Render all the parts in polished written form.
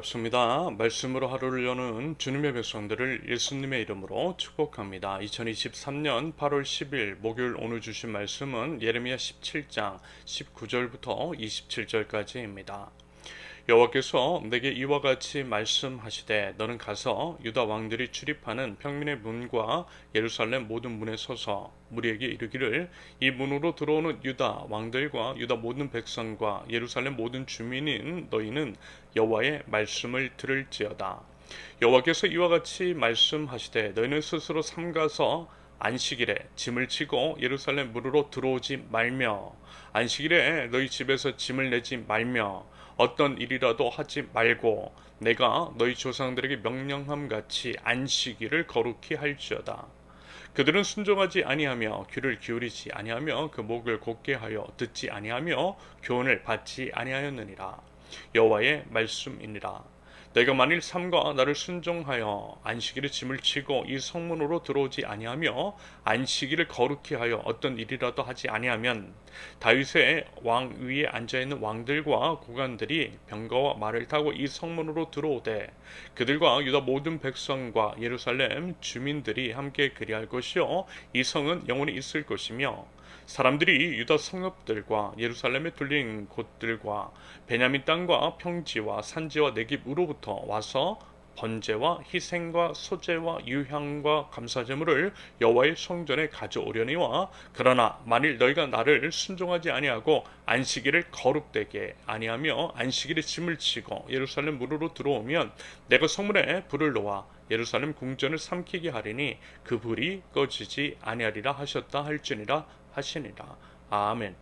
반갑습니다. 말씀으로 하루를 여는 주님의 백성들을 예수님의 이름으로 축복합니다. 2023년 8월 10일 목요일 오늘 주신 말씀은 예레미야 17장 19절부터 27절까지입니다. 여호와께서 내게 이와 같이 말씀하시되 너는 가서 유다 왕들이 출입하는 평민의 문과 예루살렘 모든 문에 서서 무리에게 이르기를 이 문으로 들어오는 유다 왕들과 유다 모든 백성과 예루살렘 모든 주민인 너희는 여호와의 말씀을 들을지어다. 여호와께서 이와 같이 말씀하시되 너희는 스스로 삼가서 안식일에 짐을 치고 예루살렘 문으로 들어오지 말며 안식일에 너희 집에서 짐을 내지 말며 어떤 일이라도 하지 말고 내가 너희 조상들에게 명령함 같이 안식일을 거룩히 할지어다. 그들은 순종하지 아니하며 귀를 기울이지 아니하며 그 목을 곧게 하여 듣지 아니하며 교훈을 받지 아니하였느니라. 여호와의 말씀이니라. 내가 만일 삼가 나를 순종하여 안식일에 짐을 치고 이 성문으로 들어오지 아니하며 안식일을 거룩히 하여 어떤 일이라도 하지 아니하면 다윗의 왕 위에 앉아있는 왕들과 고관들이 병거와 말을 타고 이 성문으로 들어오되 그들과 유다 모든 백성과 예루살렘 주민들이 함께 그리할 것이요 이 성은 영원히 있을 것이며 사람들이 유다 성읍들과 예루살렘에 둘린 곳들과 베냐민 땅과 평지와 산지와 내깁으로부터 와서 번제와 희생과 소제와 유향과 감사제물을 여호와의 성전에 가져오려니와 그러나 만일 너희가 나를 순종하지 아니하고 안식일을 거룩되게 아니하며 안식일에 짐을 치고 예루살렘 문으로 들어오면 내가 성문에 불을 놓아 예루살렘 궁전을 삼키게 하리니 그 불이 꺼지지 아니하리라 하셨다 할지니라 하시니라. 아멘.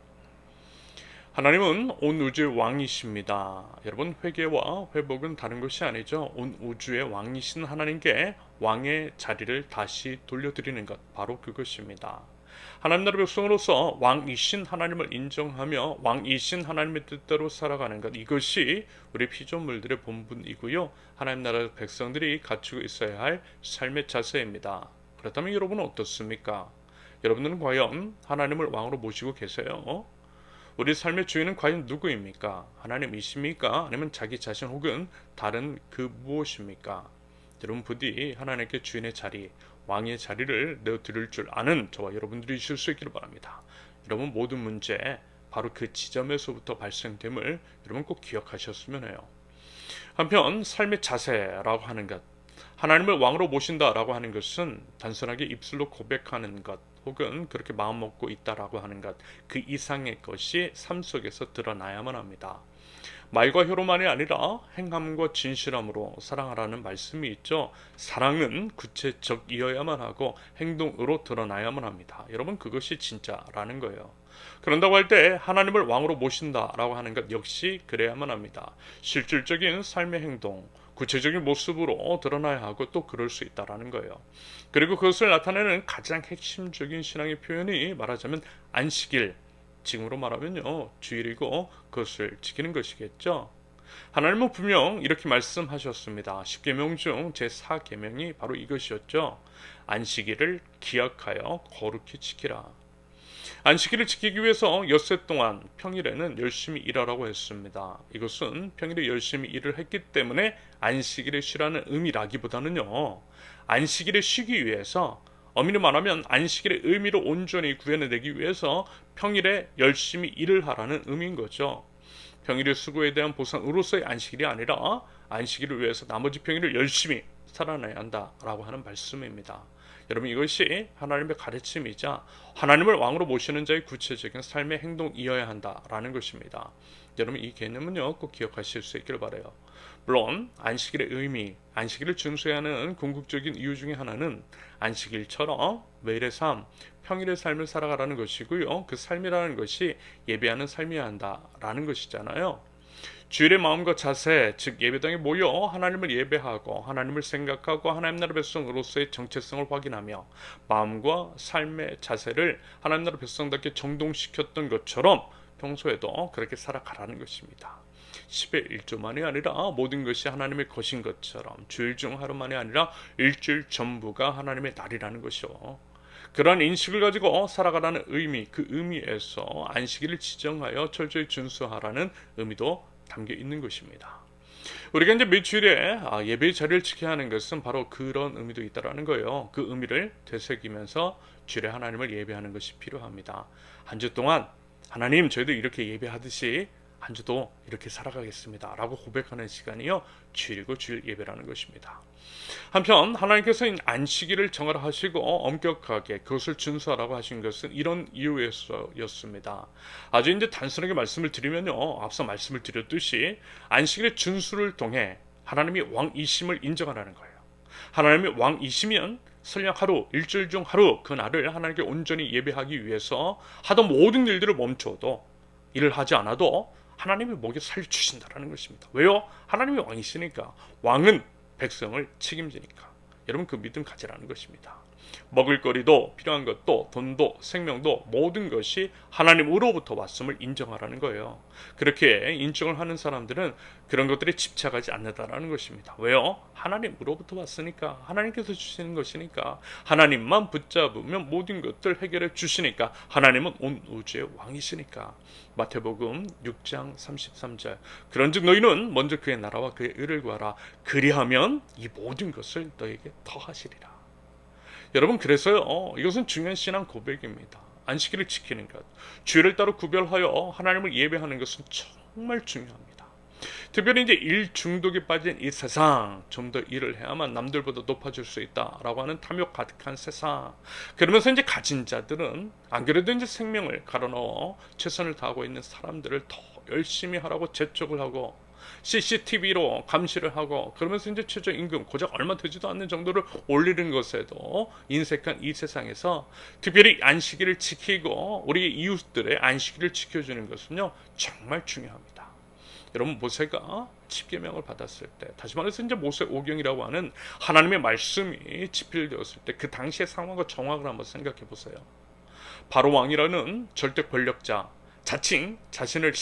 하나님은 온 우주의 왕이십니다. 여러분, 회개와 회복은 다른 것이 아니죠. 온 우주의 왕이신 하나님께 왕의 자리를 다시 돌려드리는 것, 바로 그것입니다. 하나님 나라 백성으로서 왕이신 하나님을 인정하며 왕이신 하나님의 뜻대로 살아가는 것, 이것이 우리 피조물들의 본분이고요. 하나님 나라 백성들이 갖추고 있어야 할 삶의 자세입니다. 그렇다면 여러분은 어떻습니까? 여러분들은 과연 하나님을 왕으로 모시고 계세요? 우리 삶의 주인은 과연 누구입니까? 하나님이십니까? 아니면 자기 자신 혹은 다른 그 무엇입니까? 여러분 부디 하나님께 주인의 자리, 왕의 자리를 내어드릴 줄 아는 저와 여러분들이 있을 수 있기를 바랍니다. 여러분 모든 문제 바로 그 지점에서부터 발생됨을 여러분 꼭 기억하셨으면 해요. 한편 삶의 자세라고 하는 것, 하나님을 왕으로 모신다라고 하는 것은 단순하게 입술로 고백하는 것 혹은 그렇게 마음 먹고 있다라고 하는 것, 그 이상의 것이 삶 속에서 드러나야만 합니다. 말과 혀로만이 아니라 행함과 진실함으로 사랑하라는 말씀이 있죠. 사랑은 구체적이어야만 하고 행동으로 드러나야만 합니다. 여러분 그것이 진짜라는 거예요. 그런다고 할 때 하나님을 왕으로 모신다라고 하는 것 역시 그래야만 합니다. 실질적인 삶의 행동, 구체적인 모습으로 드러나야 하고 또 그럴 수 있다라는 거예요. 그리고 그것을 나타내는 가장 핵심적인 신앙의 표현이 말하자면 안식일, 지금으로 말하면요 주일이고 그것을 지키는 것이겠죠. 하나님은 분명 이렇게 말씀하셨습니다. 10계명 중 제4계명이 바로 이것이었죠. 안식일을 기억하여 거룩히 지키라. 안식일을 지키기 위해서 엿새 동안 평일에는 열심히 일하라고 했습니다. 이것은 평일에 열심히 일을 했기 때문에 안식일에 쉬라는 의미라기보다는요. 안식일에 쉬기 위해서 엄밀히 말하면 안식일의 의미를 온전히 구현해내기 위해서 평일에 열심히 일을 하라는 의미인 거죠. 평일의 수고에 대한 보상으로서의 안식일이 아니라 안식일을 위해서 나머지 평일을 열심히 살아내야 한다라고 하는 말씀입니다. 여러분 이것이 하나님의 가르침이자 하나님을 왕으로 모시는 자의 구체적인 삶의 행동이어야 한다라는 것입니다. 여러분 이 개념은요 꼭 기억하실 수 있기를 바라요. 물론 안식일의 의미, 안식일을 준수해야 하는 궁극적인 이유 중에 하나는 안식일처럼 매일의 삶, 평일의 삶을 살아가라는 것이고요. 그 삶이라는 것이 예배하는 삶이어야 한다라는 것이잖아요. 주일의 마음과 자세, 즉 예배당에 모여 하나님을 예배하고 하나님을 생각하고 하나님 나라 백성으로서의 정체성을 확인하며 마음과 삶의 자세를 하나님 나라 백성답게 정돈시켰던 것처럼 평소에도 그렇게 살아가라는 것입니다. 10의 1조만이 아니라 모든 것이 하나님의 것인 것처럼 주일 중 하루만이 아니라 일주일 전부가 하나님의 날이라는 것이요. 그러한 인식을 가지고 살아가라는 의미, 그 의미에서 안식일을 지정하여 철저히 준수하라는 의미도 담겨 있는 것입니다. 우리가 이제 매주일에 예배의 자리를 지켜야 하는 것은 바로 그런 의미도 있다라는 거예요. 그 의미를 되새기면서 주일에 하나님을 예배하는 것이 필요합니다. 한 주 동안 하나님, 저희도 이렇게 예배하듯이 한 주도 이렇게 살아가겠습니다 라고 고백하는 시간이요, 주일이고 주일 예배라는 것입니다. 한편 하나님께서 안식일을 정하시고 엄격하게 그것을 준수하라고 하신 것은 이런 이유에서였습니다. 아주 이제 단순하게 말씀을 드리면요, 앞서 말씀을 드렸듯이 안식일의 준수를 통해 하나님이 왕이심을 인정하라는 거예요. 하나님이 왕이시면 설령 하루, 일주일 중 하루 그 날을 하나님께 온전히 예배하기 위해서 하던 모든 일들을 멈춰도, 일을 하지 않아도 하나님이 목에 살려주신다라는 것입니다. 왜요? 하나님이 왕이시니까. 왕은 백성을 책임지니까. 여러분, 그 믿음 가지라는 것입니다. 먹을거리도, 필요한 것도, 돈도, 생명도 모든 것이 하나님으로부터 왔음을 인정하라는 거예요. 그렇게 인정을 하는 사람들은 그런 것들에 집착하지 않는다라는 것입니다. 왜요? 하나님으로부터 왔으니까. 하나님께서 주시는 것이니까. 하나님만 붙잡으면 모든 것들 해결해 주시니까. 하나님은 온 우주의 왕이시니까. 마태복음 6장 33절. 그런즉 너희는 먼저 그의 나라와 그의 의를 구하라. 그리하면 이 모든 것을 너에게 더하시리라. 여러분, 그래서요, 이것은 중요한 신앙 고백입니다. 안식일을 지키는 것, 주일을 따로 구별하여 하나님을 예배하는 것은 정말 중요합니다. 특별히 이제 일 중독에 빠진 이 세상, 좀 더 일을 해야만 남들보다 높아질 수 있다라고 하는 탐욕 가득한 세상. 그러면서 이제 가진 자들은 안 그래도 이제 생명을 갈아넣어 최선을 다하고 있는 사람들을 더 열심히 하라고 재촉을 하고 CCTV로 감시를 하고, 그러면서 이제 최저임금 고작 얼마 되지도 않는 정도를 올리는 것에도 인색한 이 세상에서 특별히 안식일을 지키고 우리 이웃들의 안식일을 지켜주는 것은요, 정말 중요합니다. 여러분, 모세가 십계명을 받았을 때, 다시 말해서 이제 모세 오경이라고 하는 하나님의 말씀이 집필되었을 때 그 당시의 상황과 정황을 한번 생각해 보세요. 바로 왕이라는 절대 권력자, 자칭 자신을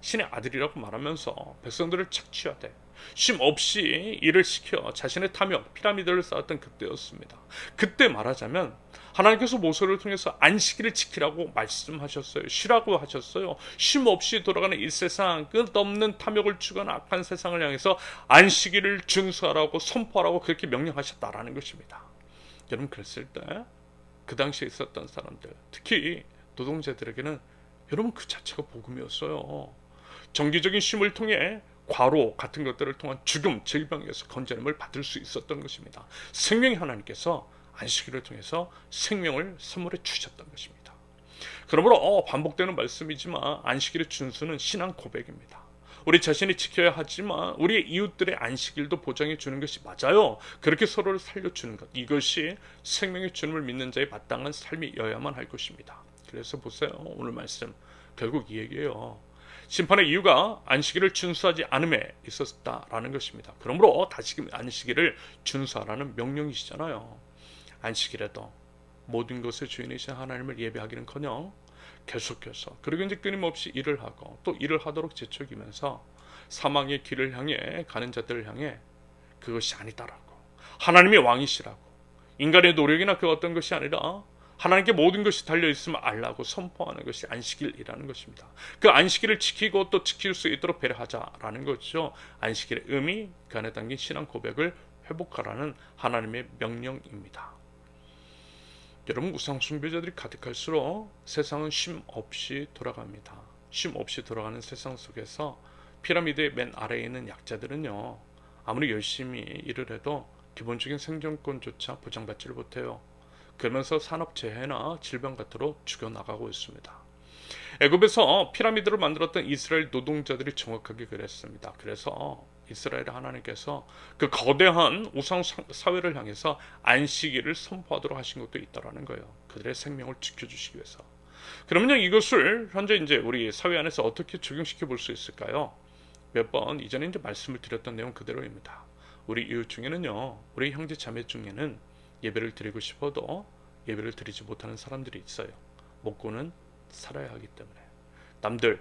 신의 아들이라고 말하면서 백성들을 착취하되 쉼 없이 일을 시켜 자신의 탐욕, 피라미드를 쌓았던 그때였습니다. 그때 말하자면 하나님께서 모세를 통해서 안식일을 지키라고 말씀하셨어요. 쉬라고 하셨어요. 쉼 없이 돌아가는 이 세상, 끝없는 탐욕을 추구하는 악한 세상을 향해서 안식일을 준수하라고 선포하라고 그렇게 명령하셨다라는 것입니다. 여러분, 그랬을 때 그 당시에 있었던 사람들, 특히 노동자들에게는 여러분, 그 자체가 복음이었어요. 정기적인 쉼을 통해 과로 같은 것들을 통한 죽음, 질병에서 건져냄을 받을 수 있었던 것입니다. 생명의 하나님께서 안식일을 통해서 생명을 선물해 주셨던 것입니다. 그러므로 반복되는 말씀이지만 안식일의 준수는 신앙 고백입니다. 우리 자신이 지켜야 하지만 우리의 이웃들의 안식일도 보장해 주는 것이 맞아요. 그렇게 서로를 살려주는 것, 이것이 생명의 주님을 믿는 자의 마땅한 삶이어야만 할 것입니다. 그래서 보세요, 오늘 말씀 결국 이 얘기예요. 심판의 이유가 안식일을 준수하지 않음에 있었다라는 것입니다. 그러므로 다시금 안식일을 준수하라는 명령이시잖아요. 안식일에도 모든 것의 주인이신 하나님을 예배하기는커녕 계속해서, 그리고 이제 끊임없이 일을 하고 또 일을 하도록 재촉이면서 사망의 길을 향해 가는 자들을 향해 그것이 아니다라고, 하나님이 왕이시라고, 인간의 노력이나 그 어떤 것이 아니라 하나님께 모든 것이 달려있음을 알라고 선포하는 것이 안식일이라는 것입니다. 그 안식일을 지키고 또 지킬 수 있도록 배려하자라는 것이죠. 안식일의 의미, 그 안에 담긴 신앙 고백을 회복하라는 하나님의 명령입니다. 여러분, 우상 숭배자들이 가득할수록 세상은 쉼 없이 돌아갑니다. 쉼 없이 돌아가는 세상 속에서 피라미드의 맨 아래에 있는 약자들은요, 아무리 열심히 일을 해도 기본적인 생존권조차 보장받지를 못해요. 그러면서 산업재해나 질병 같으로 죽여나가고 있습니다. 애굽에서 피라미드를 만들었던 이스라엘 노동자들이 정확하게 그랬습니다. 그래서 이스라엘 하나님께서 그 거대한 우상 사회를 향해서 안식일을 선포하도록 하신 것도 있다라는 거예요. 그들의 생명을 지켜주시기 위해서. 그러면요, 이것을 현재 이제 우리 사회 안에서 어떻게 적용시켜 볼 수 있을까요? 몇 번 이전에 이제 말씀을 드렸던 내용 그대로입니다. 우리 이웃 중에는요, 우리 형제 자매 중에는 예배를 드리고 싶어도 예배를 드리지 못하는 사람들이 있어요. 먹고는 살아야 하기 때문에. 남들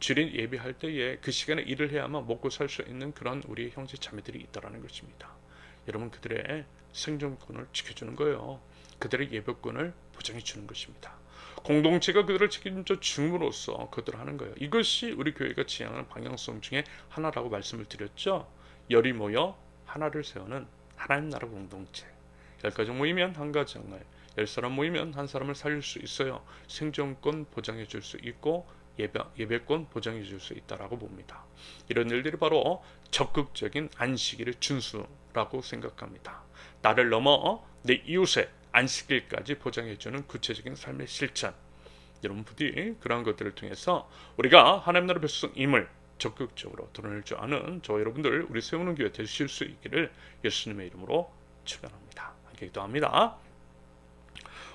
주일 예배할 때에 그 시간에 일을 해야만 먹고 살 수 있는 그런 우리 형제 자매들이 있다라는 것입니다. 여러분, 그들의 생존권을 지켜주는 거예요. 그들의 예배권을 보장해 주는 것입니다. 공동체가 그들을 책임져 줌으로써 그들을 하는 거예요. 이것이 우리 교회가 지향하는 방향성 중에 하나라고 말씀을 드렸죠. 열이 모여 하나를 세우는 하나님 나라 공동체. 10가족 모이면 한 가정을, 10사람 모이면 한 사람을 살릴 수 있어요. 생존권 보장해 줄 수 있고 예배권 보장해 줄 수 있다라고 봅니다. 이런 일들이 바로 적극적인 안식일의 준수라고 생각합니다. 나를 넘어 내 이웃의 안식일까지 보장해 주는 구체적인 삶의 실천. 여러분 부디 그러한 것들을 통해서 우리가 하나님 나라 백성임을 적극적으로 드러낼 줄 아는 저 여러분들 우리 세우는 교회 되실 수 있기를 예수님의 이름으로 축원합니다. 함께 기도합니다.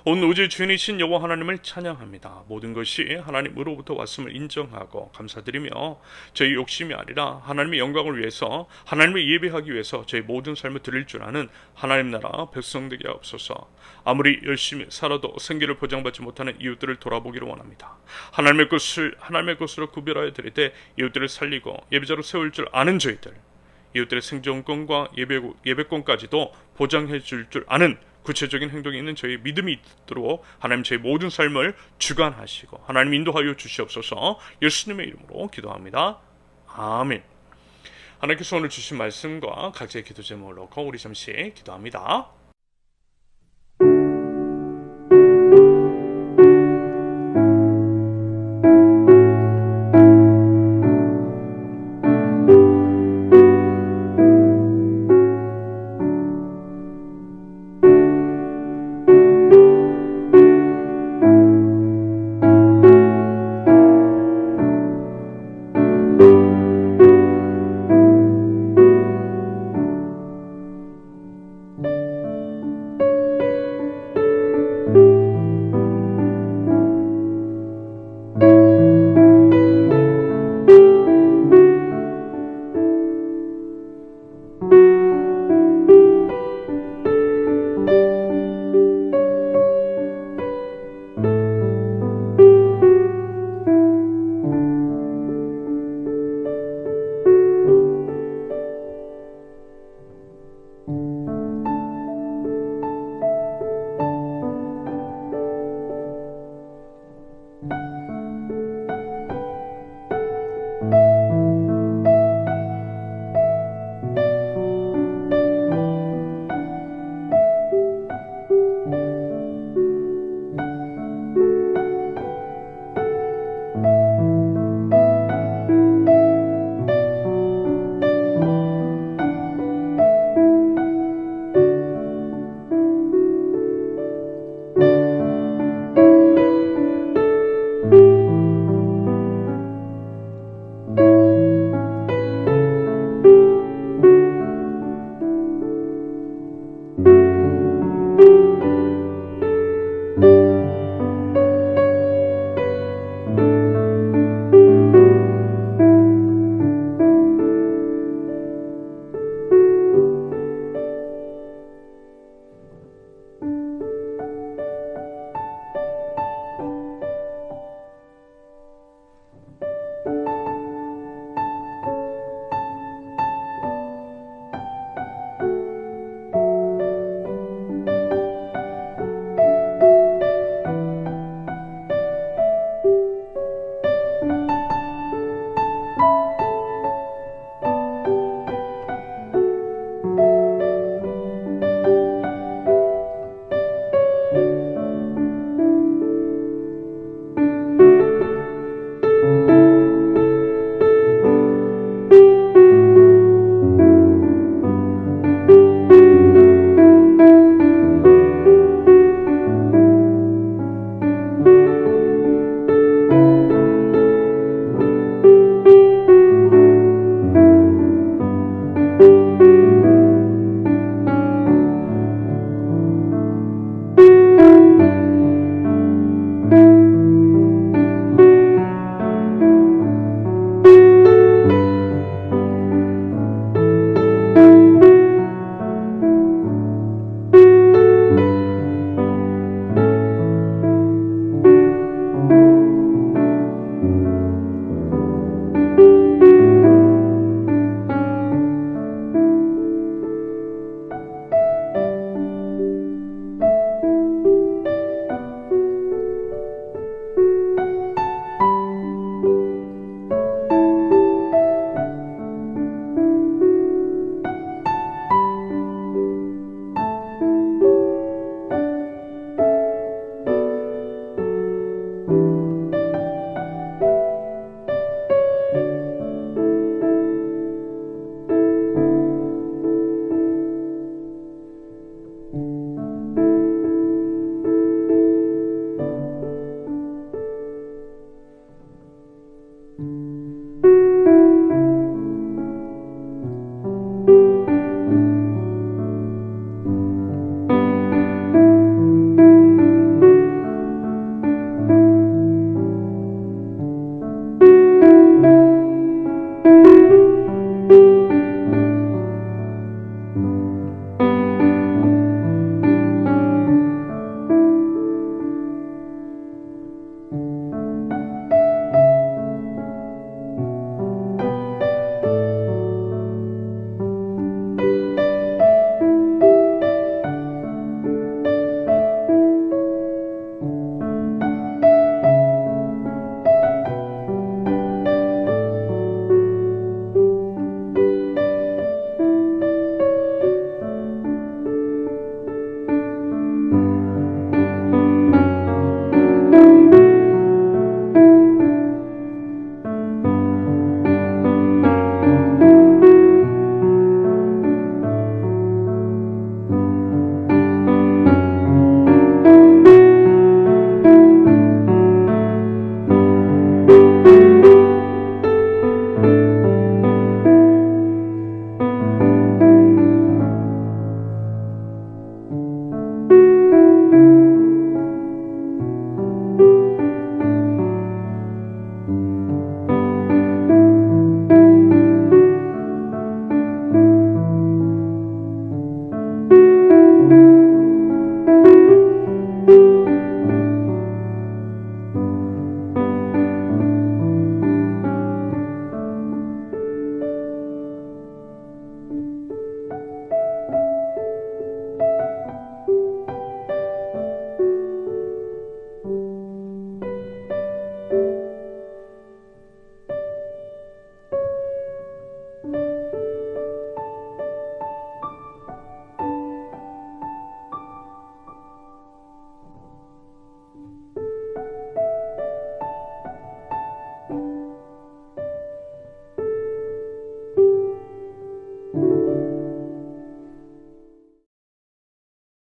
온 우주의 주인이신 여호와 하나님을 찬양합니다. 모든 것이 하나님으로부터 왔음을 인정하고 감사드리며 저희 욕심이 아니라 하나님의 영광을 위해서 하나님을 예배하기 위해서 저희 모든 삶을 드릴 줄 아는 하나님 나라 백성 되게 하옵소서. 아무리 열심히 살아도 생계를 보장받지 못하는 이웃들을 돌아보기를 원합니다. 하나님의 것으로 구별하여 드릴 때 이웃들을 살리고 예배자로 세울 줄 아는 저희들, 이웃들의 생존권과 예배권까지도 보장해 줄 아는 구체적인 행동이 있는 저희 믿음이 있도록 하나님 저희 모든 삶을 주관하시고 하나님 인도하여 주시옵소서. 예수님의 이름으로 기도합니다. 아멘. 하나님께서 오늘 주신 말씀과 각자의 기도 제목을 놓고 우리 잠시 기도합니다.